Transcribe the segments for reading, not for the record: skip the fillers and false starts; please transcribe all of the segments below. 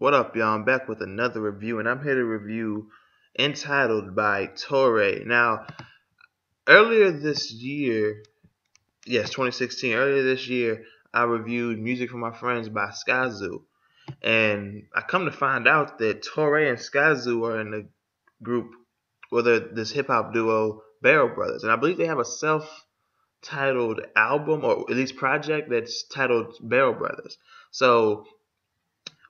What up, y'all? I'm back with another review, and I'm here to review Entitled by Torae. Now, earlier this year, yes, 2016, earlier this year, I reviewed Music from My Friends by Skyzoo. And I come to find out that Torae and Skyzoo are in the group, this hip-hop duo, Barrel Brothers. And I believe they have a self-titled album, or at least project, that's titled Barrel Brothers. So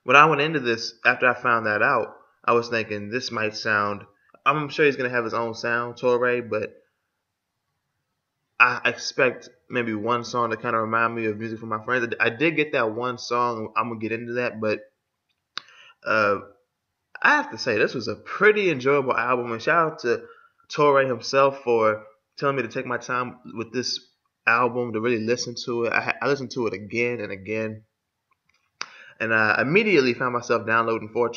when I went into this, after I found that out, I was thinking this might sound, I'm sure he's going to have his own sound, Torae, but I expect maybe one song to kind of remind me of Music from My Friends. I did get that one song. I'm going to get into that, but I have to say this was a pretty enjoyable album, and shout out to Torae himself for telling me to take my time with this album to really listen to it. I listened to it again and again. And I immediately found myself downloading 4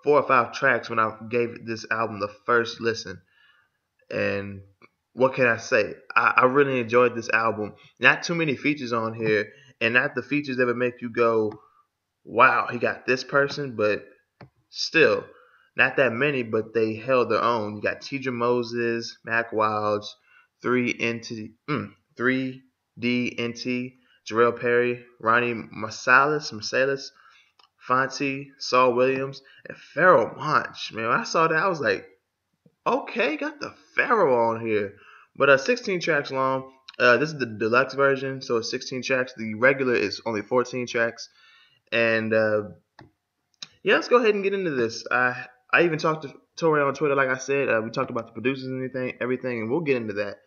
or 5 tracks when I gave this album the first listen. And what can I say? I really enjoyed this album. Not too many features on here, and not the features that would make you go, wow, he got this person, but still, not that many, but they held their own. You got Tidra Moses, Mac Wilds, 3DNT, Jarrell Perry, Ronnie Marsalis, Fonte, Saul Williams, and Pharoah Monch. Man, when I saw that, I was like, okay, got the Pharaoh on here. But 16 tracks long. This is the deluxe version, so it's 16 tracks. The regular is only 14 tracks. And yeah, let's go ahead and get into this. I even talked to Torae on Twitter, like I said. We talked about the producers and everything, and we'll get into that.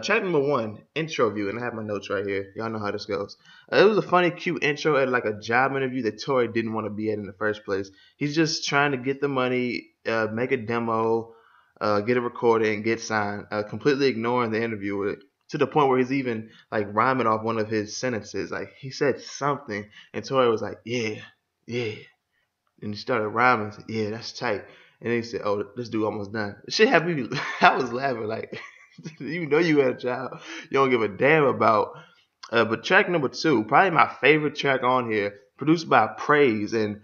Track number 1, intro view, and I have my notes right here. Y'all know how this goes. It was a funny, cute intro at like a job interview that Torae didn't want to be at in the first place. He's just trying to get the money, make a demo, get it recorded, and get signed, completely ignoring the interviewer to the point where he's even like rhyming off one of his sentences. Like he said something, and Torae was like, yeah, and he started rhyming. Said, yeah, that's tight. And then he said, oh, this dude almost done. Shit had me. I was laughing like. You know you had a job you don't give a damn about. But track number 2, probably my favorite track on here, produced by Praise, and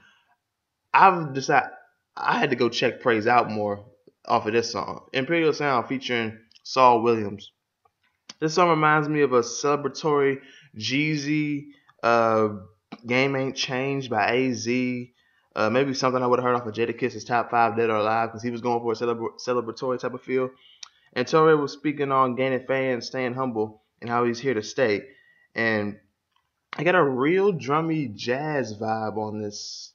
I've decided I had to go check Praise out more off of this song. Imperial Sound featuring Saul Williams. This song reminds me of a celebratory Jeezy Game Ain't Changed by AZ. Maybe something I would have heard off of Jadakiss's Top 5 Dead or Alive, because he was going for a celebratory type of feel. And Torae was speaking on gaining fans, staying humble, and how he's here to stay. And I got a real drummy jazz vibe on this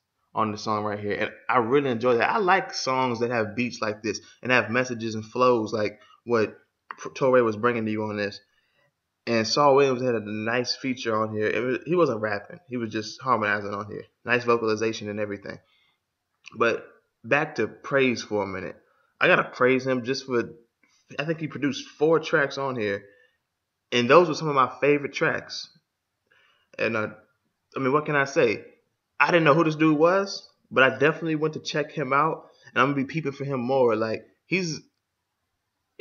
song right here, and I really enjoy that. I like songs that have beats like this and have messages and flows like what Torae was bringing to you on this. And Saul Williams had a nice feature on here. He wasn't rapping; he was just harmonizing on here. Nice vocalization and everything. But back to Praise for a minute. I gotta praise him just for. I think he produced 4 tracks on here, and those were some of my favorite tracks. And I mean, what can I say? I didn't know who this dude was, but I definitely went to check him out, and I'm gonna be peeping for him more. Like he's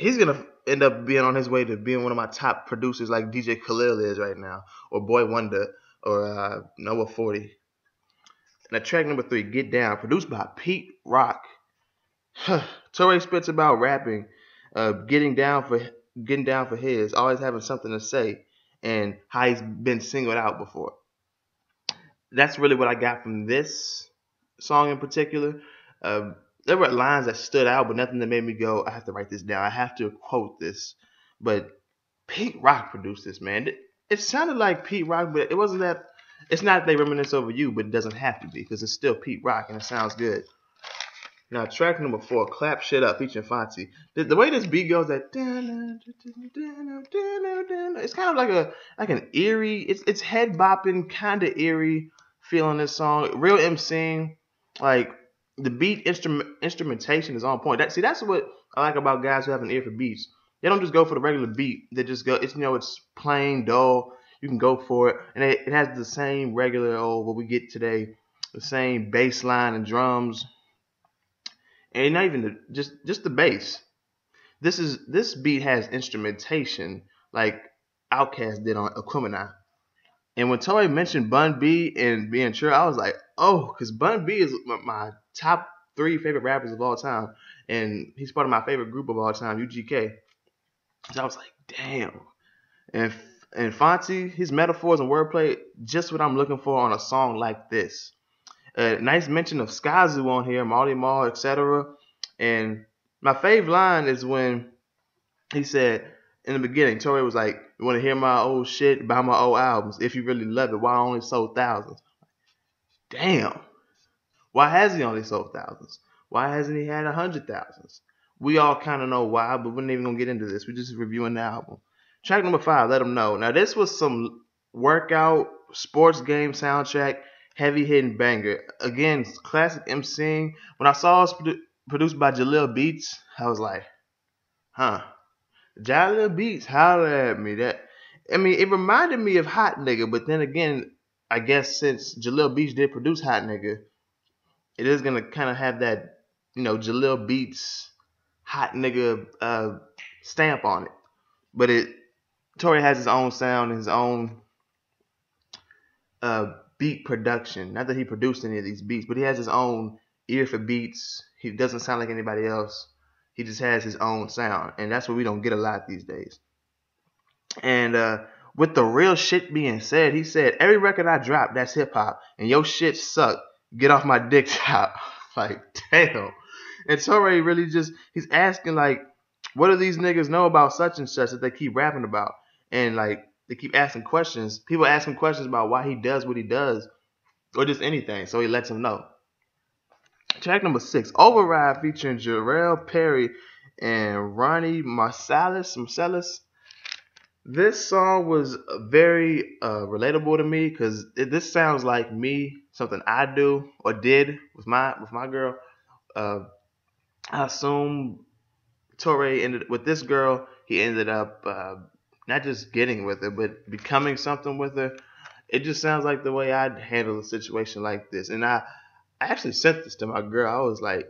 gonna end up being on his way to being one of my top producers, like DJ Khalil is right now, or Boy Wonder, or Noah 40. And track number 3, Get Down, produced by Pete Rock. Torae spits about rapping. Getting down for his, always having something to say, and how he's been singled out before. That's really what I got from this song in particular. There were lines that stood out, but nothing that made me go, I have to write this down. I have to quote this. But Pete Rock produced this, man. It sounded like Pete Rock, but it wasn't that. It's not that they reminisce over you, but it doesn't have to be, because it's still Pete Rock and it sounds good. Now, track number 4, Clap Shit Up, featuring Fonte. The way this beat goes, that it's kind of like an eerie, it's head bopping, kind of eerie feeling this song. Real emceeing, like the beat instrumentation is on point. That's what I like about guys who have an ear for beats. They don't just go for the regular beat. They just go. It's plain dull. You can go for it, and it has the same regular what we get today, the same bass line and drums. And not even just the bass. This beat has instrumentation like Outkast did on Aquemini. And when Torae mentioned Bun B and being true, I was like, oh, because Bun B is my top 3 favorite rappers of all time, and he's part of my favorite group of all time, UGK. So I was like, damn. And and Fonte, his metaphors and wordplay, just what I'm looking for on a song like this. Nice mention of Skyzoo on here, Marley Marl, etc. And my fave line is when he said in the beginning, Torae was like, "You want to hear my old shit? Buy my old albums. If you really love it, why I only sold thousands?" Damn. Why has he only sold thousands? Why hasn't he had 100,000s? We all kind of know why, but we're not even gonna get into this. We're just reviewing the album. Track number 5, Let 'Em Know. Now this was some workout sports game soundtrack, heavy hitting banger. Again, classic MCing. When I saw it was produced by Jalil Beats, I was like, huh. Jalil Beats, holler at me. It reminded me of Hot Nigga, but then again, I guess since Jalil Beats did produce Hot Nigga, it is gonna kind of have that, Jalil Beats Hot Nigga stamp on it. But Torae has his own sound, his own beat production. Not that he produced any of these beats, but he has his own ear for beats. He doesn't sound like anybody else. He just has his own sound, and that's what we don't get a lot these days. And with the real shit being said, he said, every record I drop, that's hip hop, and your shit suck. Get off my dick top. Like, damn. And Torae really he's asking, like, what do these niggas know about such and such that they keep rapping about? And, like, they keep asking questions. People asking questions about why he does what he does, or just anything. So he lets them know. Track number 6, Override, featuring Jarrell Perry and Ronnie Marsalis. This song was very relatable to me because this sounds like me, something I do or did with my girl. I assume Torae ended with this girl. He ended up not just getting with her, but becoming something with her. It just sounds like the way I'd handle a situation like this. And I actually sent this to my girl. I was like,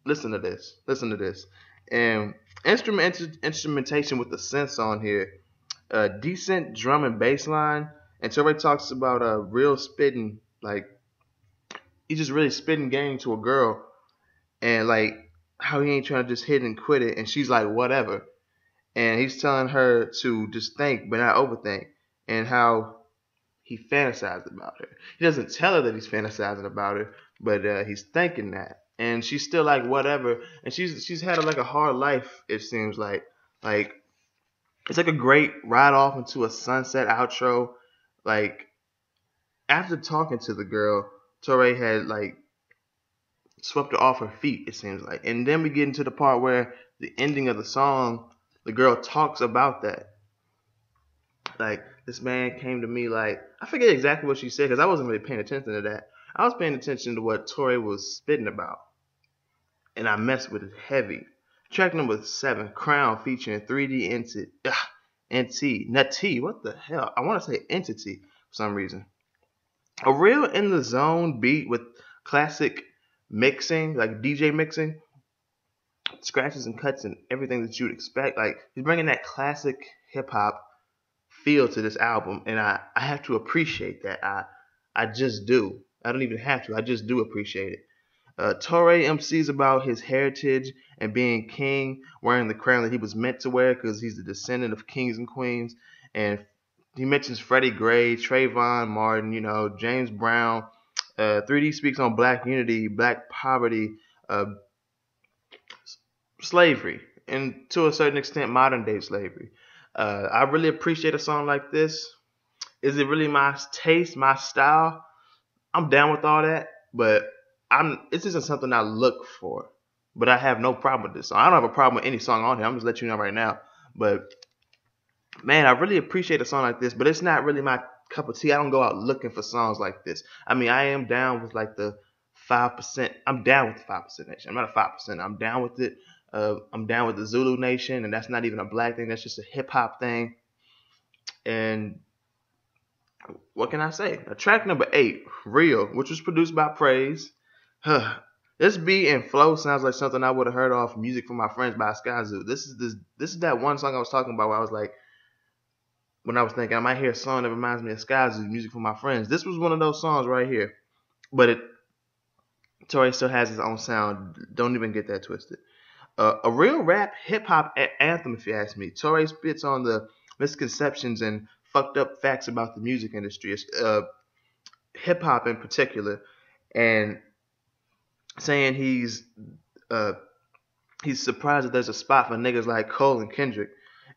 listen to this. And instrumentation with the synths on here. Decent drum and bass line. And Torae talks about real spitting. Like, he's just really spitting game to a girl. And, like, how he ain't trying to just hit and quit it. And she's like, whatever. And he's telling her to just think, but not overthink. And how he fantasized about her. He doesn't tell her that he's fantasizing about her, but he's thinking that. And she's still like, whatever. And she's had like a hard life, it seems like. Like, it's like a great ride off into a sunset outro. Like, after talking to the girl, Torae had like swept her off her feet, it seems like. And then we get into the part where the ending of the song, the girl talks about that. Like, this man came to me like, I forget exactly what she said because I wasn't really paying attention to that. I was paying attention to what Torae was spitting about. And I messed with it heavy. Track number 7, Crown, featuring 3D NT. What the hell? I want to say Entity for some reason. A real in the zone beat with classic mixing, like DJ mixing, scratches and cuts and everything that you'd expect. Like, he's bringing that classic hip hop feel to this album, and I have to appreciate that. I just do. I don't even have to. I just do appreciate it. Torae MCs about his heritage and being king, wearing the crown that he was meant to wear because he's the descendant of kings and queens. And he mentions Freddie Gray, Trayvon Martin, James Brown. 3D speaks on black unity, black poverty, slavery, and to a certain extent, modern day slavery. I really appreciate a song like this. Is it really my taste, my style? I'm down with all that, but this isn't something I look for. But I have no problem with this song. I don't have a problem with any song on here. I'm just letting you know right now. But man, I really appreciate a song like this, but it's not really my cup of tea. I don't go out looking for songs like this. I mean, I am down with like the 5%. I'm down with the 5% Nation. I'm not a 5%. I'm down with it. I'm down with the Zulu Nation, and that's not even a black thing. That's just a hip hop thing. And what can I say? Track number 8, Real, which was produced by Praise. This beat and flow sounds like something I would have heard off Music for My Friends by Skyzoo. This is that one song I was talking about where I was like, when I was thinking I might hear a song that reminds me of Skyzoo, Music for My Friends. This was one of those songs right here. but Torae still has his own sound. Don't even get that twisted. A real rap hip hop anthem, if you ask me. Torae spits on the misconceptions and fucked up facts about the music industry, hip hop in particular, and saying uh, he's surprised that there's a spot for niggas like Cole and Kendrick.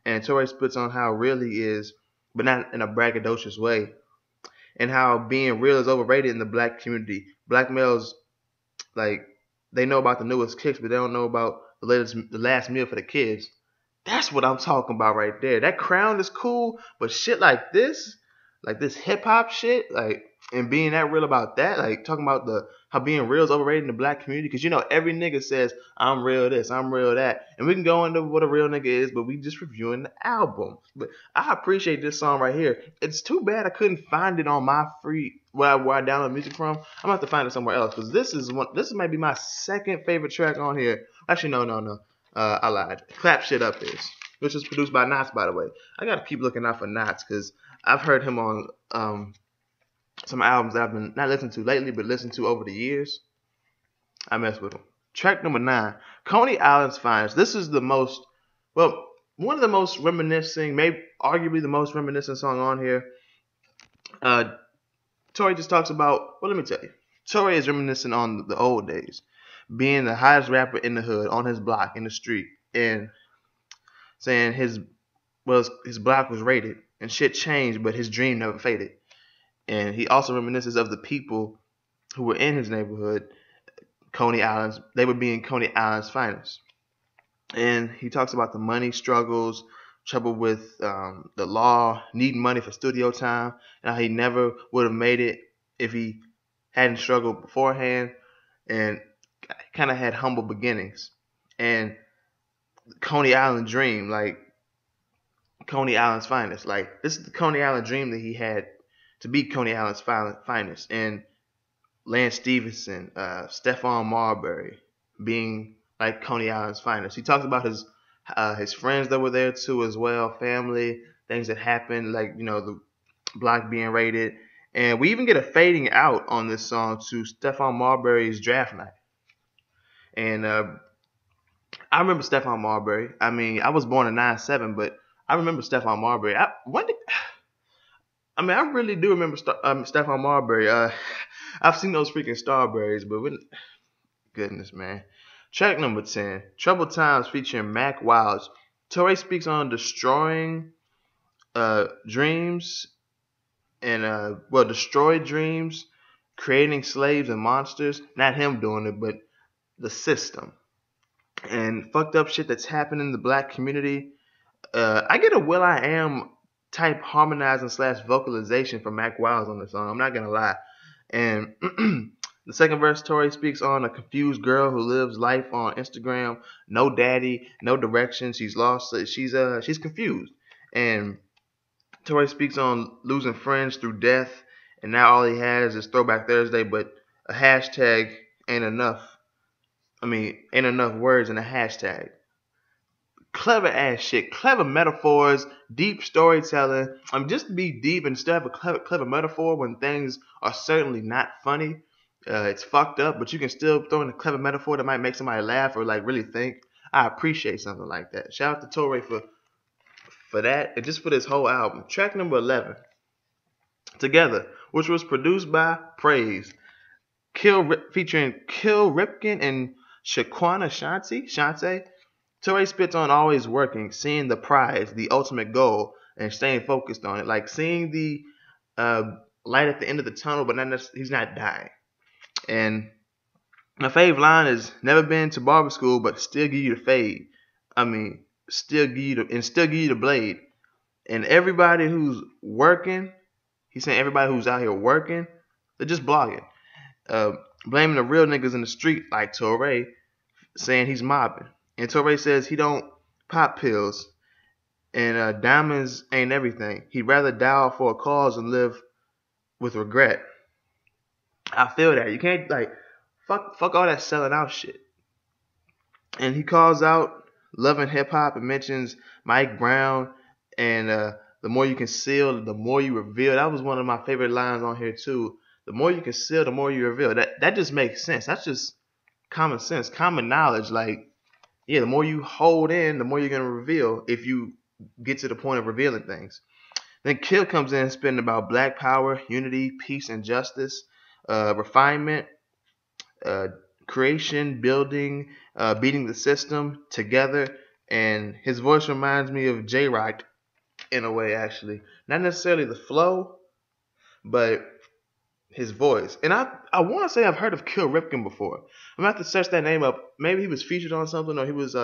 And Torae spits on how real he is, but not in a braggadocious way, and how being real is overrated in the black community. Black males, like, they know about the newest kicks, but they don't know about the last meal for the kids. That's what I'm talking about right there. That crown is cool, but shit like this hip hop shit, like, and being that real about that, like talking about how being real is overrated in the black community, because every nigga says I'm real this, I'm real that, and we can go into what a real nigga is, but we just reviewing the album. But I appreciate this song right here. It's too bad I couldn't find it on my free where I download music from. I'm gonna have to find it somewhere else, because this might be my second favorite track on here. Actually, no. I lied. Clap Shit Up is, which is produced by Knots, by the way. I gotta keep looking out for Knots, because I've heard him on some albums that I've been not listening to lately, but listened to over the years. I mess with him. Track number 9, Coney Island's Finest. This is one of the most reminiscing, maybe arguably the most reminiscent song on here. Torae just talks about, let me tell you. Torae is reminiscent on the old days, being the hottest rapper in the hood, on his block, in the street, and saying his block was rated, and shit changed, but his dream never faded. And he also reminisces of the people who were in his neighborhood, Coney Island's. They would be in Coney Island's finest. And he talks about the money struggles, trouble with the law, needing money for studio time, and how he never would have made it if he hadn't struggled beforehand, and kind of had humble beginnings. And Coney Island dream, like Coney Island's finest, like this is the Coney Island dream that he had, to be Coney Island's finest. And Lance Stevenson, Stephon Marbury being like Coney Island's finest. He talks about his friends that were there too as well, family, things that happened, like, the block being raided. And we even get a fading out on this song to Stephon Marbury's Draft Night. And I remember Stephon Marbury. I mean, I was born in 97, but I remember Stephon Marbury. I really do remember Stephon Marbury. I've seen those freaking Starberries, but goodness, man. Track number 10, Troubled Times, featuring Mac Wilds. Torae speaks on destroying dreams and destroyed dreams, creating slaves and monsters. Not him doing it, but the system, and fucked up shit that's happened in the black community. I get a will.i.am type harmonizing / vocalization from Mac Wilds on the song. I'm not gonna lie. And the second verse, Torae speaks on a confused girl who lives life on Instagram. No daddy, no direction. She's lost. She's confused. And Torae speaks on losing friends through death, and now all he has is Throwback Thursday, but a hashtag ain't enough. Ain't enough words in a hashtag. Clever ass shit, clever metaphors, deep storytelling. Just to be deep and still have a clever metaphor when things are certainly not funny. It's fucked up, but you can still throw in a clever metaphor that might make somebody laugh or like really think. I appreciate something like that. Shout out to Torae for that, and just for this whole album. Track number 11, Together, which was produced by Praise, featuring Kill Ripken and Shaquana Shante. Torae spits on always working, seeing the prize, the ultimate goal, and staying focused on it. Like seeing the light at the end of the tunnel, but he's not dying. And my fave line is, never been to barber school, but still give you the fade. Still give you the blade. And everybody who's working, he's saying everybody who's out here working, they're just blogging. Blaming the real niggas in the street like Torae, saying he's mobbing. And Torae says he don't pop pills, and diamonds ain't everything. He'd rather die for a cause and live with regret. I feel that. You can't fuck all that selling out shit. And he calls out loving hip hop and mentions Mike Brown and the more you conceal, the more you reveal. That was one of my favorite lines on here too. The more you conceal, the more you reveal. That just makes sense. That's just common sense, common knowledge. Like, yeah, the more you hold in, the more you're gonna reveal if you get to the point of revealing things. Then Kill comes in spitting about black power, unity, peace, and justice, refinement, uh, creation, building, beating the system together. And his voice reminds me of J Rock in a way, actually. Not necessarily the flow, but his voice. And I want to say I've heard of Kill Ripken before. I'm going to have to search that name up. Maybe he was featured on something, or he was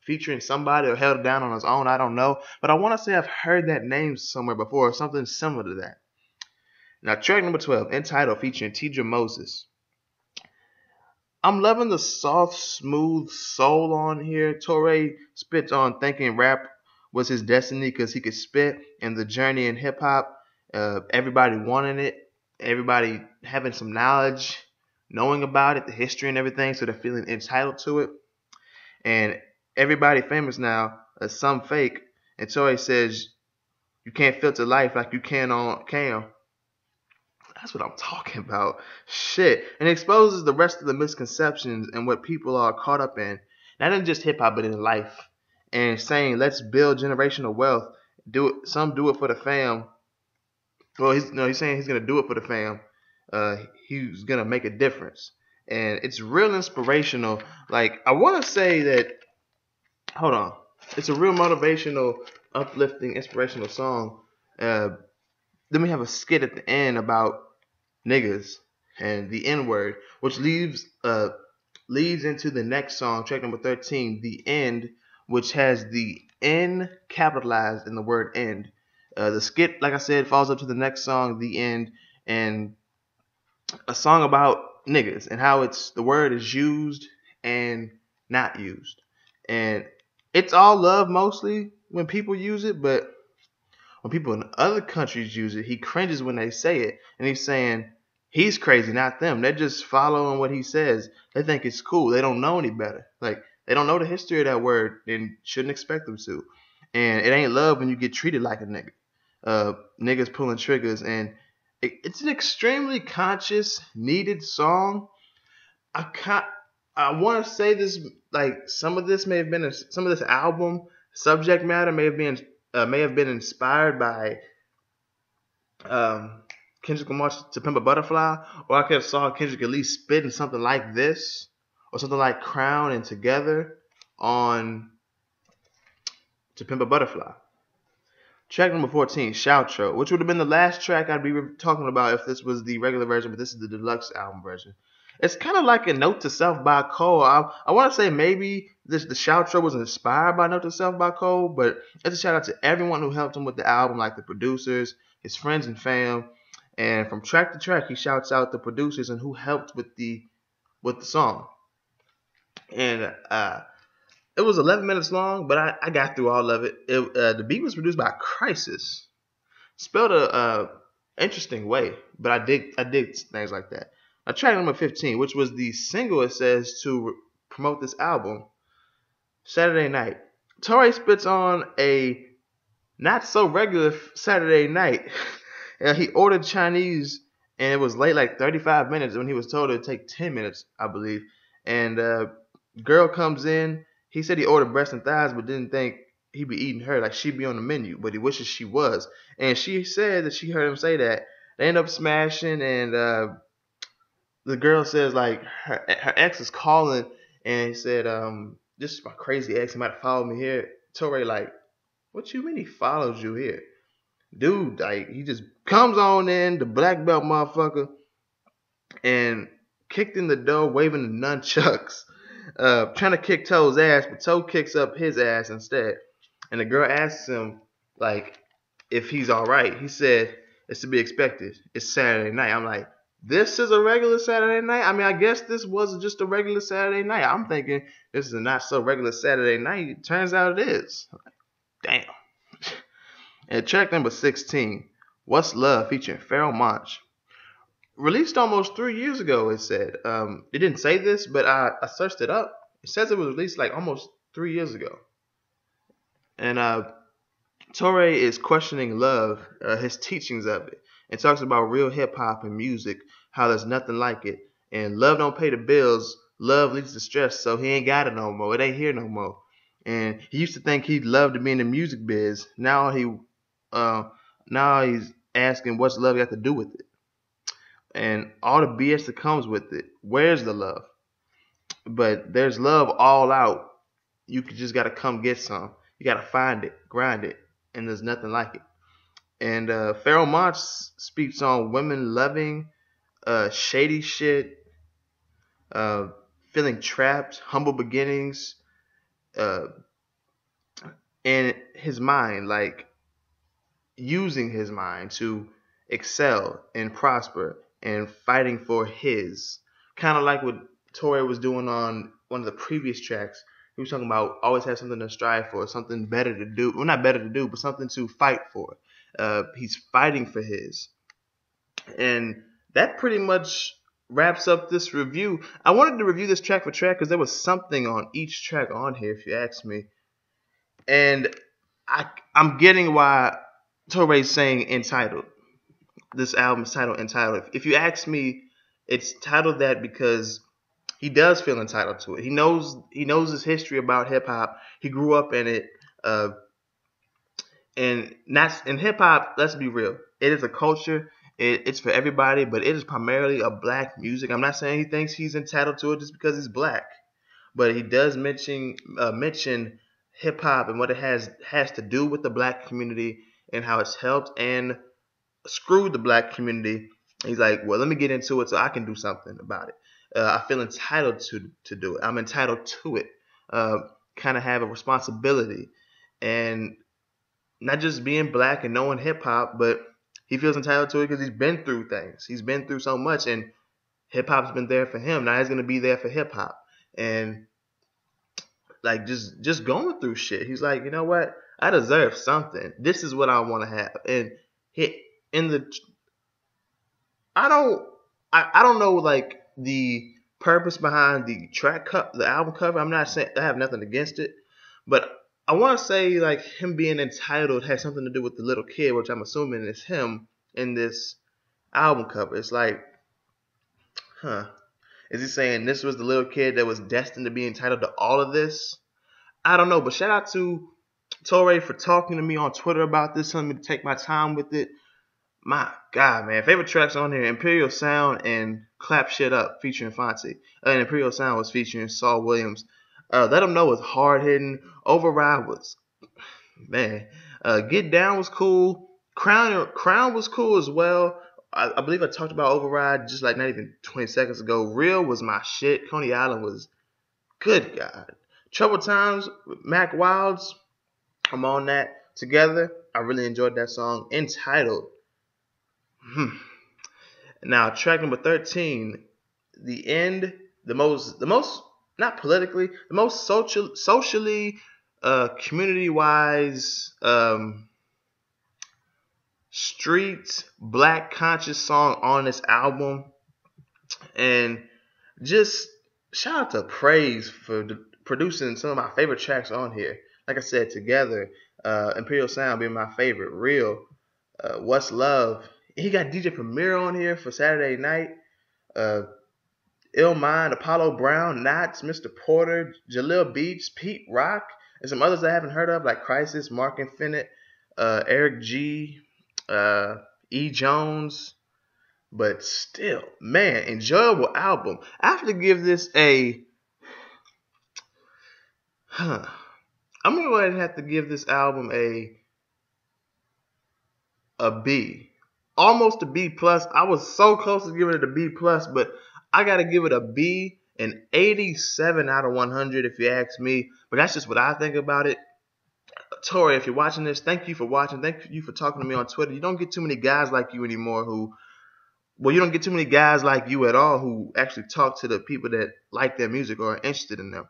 featuring somebody, or held down on his own. I don't know. But I want to say I've heard that name somewhere before, or something similar to that. Now, track number 12, entitled, featuring Tidra Moses. I'm loving the soft, smooth soul on here. Torae spits on thinking rap was his destiny because he could spit, and the journey in hip hop, everybody wanting it, everybody having some knowledge, knowing about it, the history and everything, so they're feeling entitled to it. And everybody famous now, some fake. And Torae says, you can't filter life like you can on Cam. That's what I'm talking about. Shit. And it exposes the rest of the misconceptions and what people are caught up in. Not in just hip hop, but in life. And saying, let's build generational wealth. Do it. Some do it for the fam. Well, he's saying he's gonna do it for the fam. He's gonna make a difference. And it's real inspirational. Like, I wanna say that, hold on. It's a real motivational, uplifting, inspirational song. Then we have a skit at the end about niggas and the N word, which leads into the next song, track number 13, The End, which has the N capitalized in the word end. The skit, like I said, falls up to the next song, The End, and a song about niggas and how the word is used and not used. And it's all love mostly when people use it, but when people in other countries use it, he cringes when they say it. And he's saying he's crazy, not them. They're just following what he says. They think it's cool. They don't know any better. Like, they don't know the history of that word and shouldn't expect them to. And it ain't love when you get treated like a nigga. Niggas pulling triggers. And it's an extremely conscious, needed song. I want to say this, like, some of this album subject matter may have been inspired by Kendrick Lamar's To Pimp a Butterfly, or I could have saw Kendrick at least spitting something like this, or something like Crown and Together on To Pimp a Butterfly. Track number 14, Shoutro, which would have been the last track I'd be talking about if this was the regular version, but this is the deluxe album version. It's kind of like a Note to Self by Cole. I want to say maybe the Shoutro was inspired by Note to Self by Cole, but it's a shout out to everyone who helped him with the album, like the producers, his friends and fam. And from track to track, he shouts out the producers and who helped with the song. And it was 11 minutes long, but I got through all of it. The beat was produced by Crisis, spelled a interesting way, but I dig things like that. Now, track number 15, which was the single, it says, to promote this album, Saturday Night. Torae spits on a not so regular Saturday night. He ordered Chinese, and it was late, like 35 minutes, when he was told it would take 10 minutes, I believe. And girl comes in. He said he ordered breasts and thighs, but didn't think he'd be eating her, like she'd be on the menu, but he wishes she was. And she said that she heard him say that. They end up smashing, and the girl says, like, her ex is calling, and he said, this is my crazy ex. He might have followed me here. Torae, like, what you mean he followed you here? Dude, like, he just comes on in, the black belt motherfucker, and kicked in the door, waving the nunchucks, trying to kick Toe's ass, but Toe kicks up his ass instead. And the girl asks him, like, if he's all right. He said, it's to be expected. It's Saturday night. I'm like, this is a regular Saturday night? I mean, I guess this was just a regular Saturday night. I'm thinking this is a not so regular Saturday night. It turns out it is. Like, damn. And track number 16, What's Love, featuring Pharoah Monch. Released almost 3 years ago, it said. It didn't say this, but I searched it up. It says it was released like almost 3 years ago. And Torae is questioning love, his teachings of it, and talks about real hip-hop and music, how there's nothing like it. And love don't pay the bills. Love leads to stress, so he ain't got it no more. It ain't here no more. And he used to think he'd love to be in the music biz. Uh, now he's asking what's love got to do with it, and all the BS that comes with it. Where's the love? But there's love all out. You just gotta come get some. You gotta find it, grind it, and there's nothing like it. And Pharoah Monch speaks on women loving, shady shit, uh, feeling trapped, humble beginnings, uh, and his mind, like using his mind to excel and prosper and fighting for his. Kind of like what Torae was doing on one of the previous tracks. He was talking about always have something to strive for, something better to do. Well, not better to do, but something to fight for. He's fighting for his. And that pretty much wraps up this review. I wanted to review this track for track because there was something on each track on here, if you ask me. And I'm getting why Torae's saying entitled. This album's titled entitled. If you ask me, it's titled that because he does feel entitled to it. He knows his history about hip hop. He grew up in it. And not in hip hop, let's be real. It is a culture. It's for everybody, but it is primarily a black music. I'm not saying he thinks he's entitled to it just because he's black, but he does mention hip hop and what it has to do with the black community and how it's helped and screwed the black community. He's like, well, let me get into it so I can do something about it. I feel entitled to do it. I'm entitled to it. Kind of have a responsibility, and not just being black and knowing hip hop, but he feels entitled to it because he's been through things. He's been through so much, and hip hop's been there for him. Now he's gonna be there for hip hop, and like just going through shit. He's like, you know what? I deserve something. This is what I want to have. And I don't know like the purpose behind the the album cover. I'm not saying I have nothing against it, but I want to say like him being entitled has something to do with the little kid, which I'm assuming is him in this album cover. It's like, is he saying this was the little kid that was destined to be entitled to all of this? I don't know, but shout out to Torae for talking to me on Twitter about this, telling me to take my time with it. My God, man. Favorite tracks on here, Imperial Sound and Clap Shit Up featuring Fonte. And Imperial Sound was featuring Saul Williams. Let Them Know was hard hitting. Override was, man. Get Down was cool. Crown was cool as well. I believe I talked about Override just like not even 20 seconds ago. Real was my shit. Coney Island was, good God. Troubled Times with Mac Wilds. I'm on that together. I really enjoyed that song. Entitled. Now, track number 13, The End, the most not politically, the most socially, community-wise, street black conscious song on this album, and just shout out to Praise for producing some of my favorite tracks on here. Like I said, together, Imperial Sound being my favorite, Real, What's Love. He got DJ Premier on here for Saturday Night. Ill Mind, Apollo Brown, Knots, Mr. Porter, Jaleel Beats, Pete Rock, and some others I haven't heard of like Crisis, Mark Infinite, Eric G, E. Jones. But still, man, enjoyable album. I have to give this I'm going to go ahead and have to give this album a B. Almost a B plus. I was so close to giving it a B plus, but I gotta give it a B, an 87 out of 100 if you ask me. But that's just what I think about it. Torae, if you're watching this, thank you for watching. Thank you for talking to me on Twitter. You don't get too many guys like you anymore you don't get too many guys like you at all who actually talk to the people that like their music or are interested in them.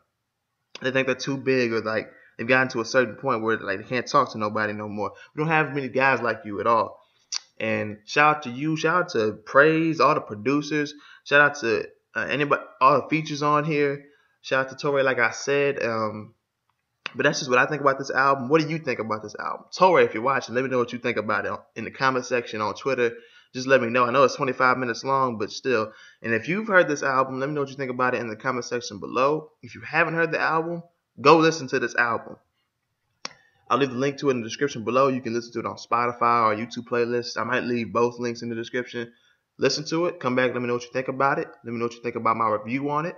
They think they're too big or like they've gotten to a certain point where like they can't talk to nobody no more. We don't have many guys like you at all. And shout out to you, shout out to Praise, all the producers, shout out to anybody, all the features on here. Shout out to Torae, like I said. But that's just what I think about this album. What do you think about this album? Torae, if you're watching, let me know what you think about it in the comment section on Twitter. just let me know. I know it's 25 minutes long, but still. And if you've heard this album, let me know what you think about it in the comment section below. If you haven't heard the album, go listen to this album. I'll leave the link to it in the description below. You can listen to it on Spotify or YouTube playlist. I might leave both links in the description. Listen to it. Come back. Let me know what you think about it. Let me know what you think about my review on it.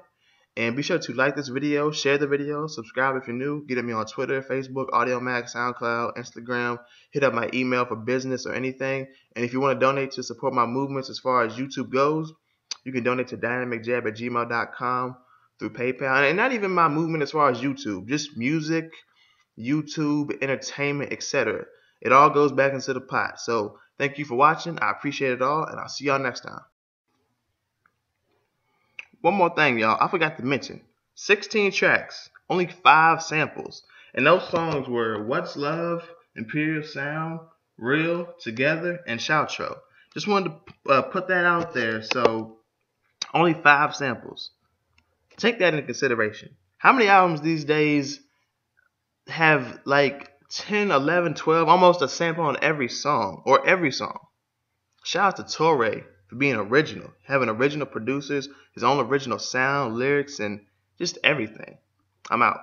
And be sure to like this video, share the video, subscribe if you're new. Get at me on Twitter, Facebook, AudioMac, SoundCloud, Instagram. Hit up my email for business or anything. And if you want to donate to support my movements as far as YouTube goes, you can donate to DynamicJAB@gmail.com through PayPal. And not even my movement as far as YouTube, just music, YouTube, entertainment, etc. It all goes back into the pot. So thank you for watching. I appreciate it all, and I'll see y'all next time. One more thing, y'all. I forgot to mention. 16 tracks, only 5 samples. And those songs were What's Love, Imperial Sound, Real, Together, and Shoutro. Just wanted to put that out there. So only 5 samples. Take that into consideration. How many albums these days have like 10, 11, 12, almost a sample on every song or every song? Shout out to Torae for being original, having original producers, his own original sound, lyrics, and just everything. I'm out.